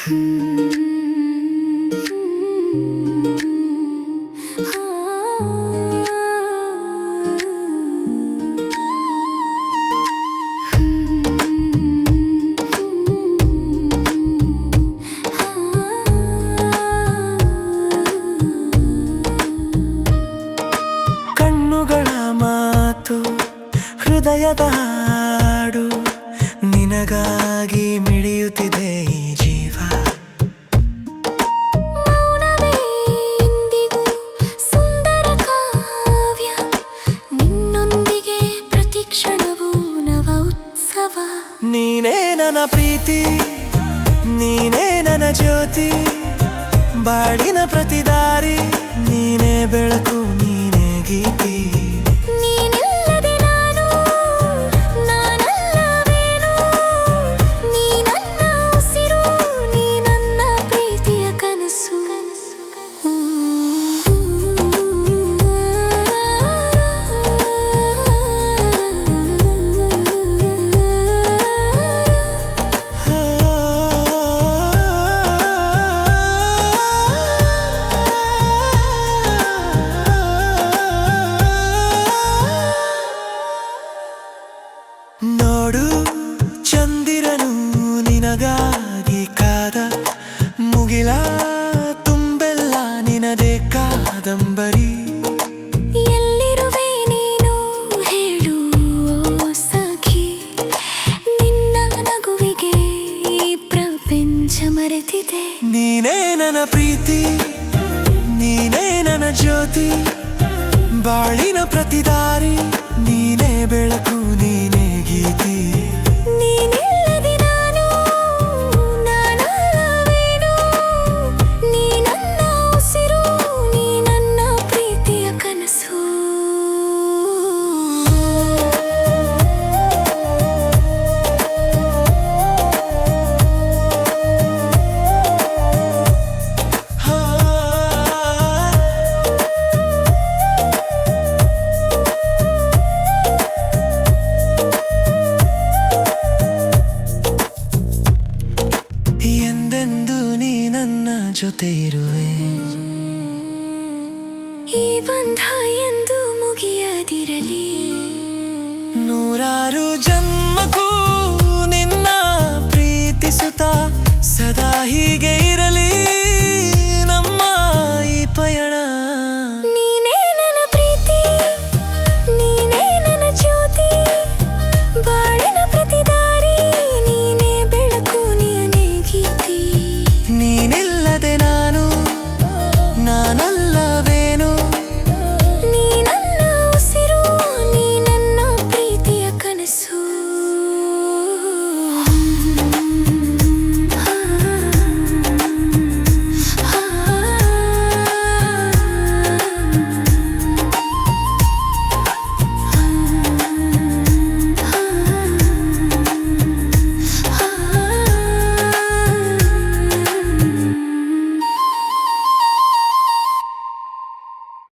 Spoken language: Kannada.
ಕಣ್ಣುಗಳ ಮಾತು ಹೃದಯದ ಹಾಡು ನಿನಗಾಗಿ ಮಿಡಿಯುತ್ತಿದೆ ಈ ಜೀವ. ಮೌನವೇ ಇಂದಿಗೂ ಸುಂದರ ಕಾವ್ಯ, ನಿನ್ನೊಂದಿಗೆ ಪ್ರತಿ ಕ್ಷಣವೂ ನವ ಉತ್ಸವ. ನೀನೇ ನನ್ನ ಪ್ರೀತಿ, ನೀನೇ ನನ್ನ ಜ್ಯೋತಿ, ಬಾಳಿನ ಪ್ರತಿ ದಾರಿ ನೀನೇ ಬೆಳಕು, ನೀನೇ ಗೀತಿ. ನೀನಿಲ್ಲದೆ ನಾನು ನಾನಲ್ಲವೇನು, ನೀ ನನ್ನ ಉಸಿರು, ನೀ ನನ್ನ ಪ್ರೀತಿಯ ಕನಸು. ನೋಡು ಚಂದಿರನು ನಿನಗಾಗಿ ಕಾದ, ಮುಗಿಲ ತುಂಬೆಲ್ಲ ನಿನದೇ ಕಾದಂಬರಿ. ಎಲ್ಲಿರುವೆ ನೀನು ಹೇಳು ಓ ಸಖಿ, ನಿನ್ನ ನಗುವಿಗೆ ಈ ಪ್ರಪಂಚ ಮರೆತಿದೆ. ನೀನೇ ನನ್ನ ಪ್ರೀತಿ, ನೀನೇ ನನ್ನ ಜ್ಯೋತಿ, ಬಾಳಿನ ಪ್ರತಿ ದಾರಿ ನೀನೇ ಬೆಳಕು, ನೀನೇ ಗೀತಿ. ನೀನಿಲ್ಲದೆ ನಾನು ನಾನಲ್ಲವೇನು, ನೀ ನನ್ನ ಉಸಿರು, ನೀ ನನ್ನ ಪ್ರೀತಿಯ ಕನಸು. ಎಂದೆಂದು ನೀ ನನ್ನ ಜೊತೆ ಇರುವೆ, ಈ ಬಂಧ ಎಂದು ಮುಗಿಯದಿರಲಿ. ನೂರಾರು ಜನ್ಮಕ್ಕೂ ನಿನ್ನ ಪ್ರೀತಿಸುತ್ತಾ ಸದಾ ಹೀಗೆ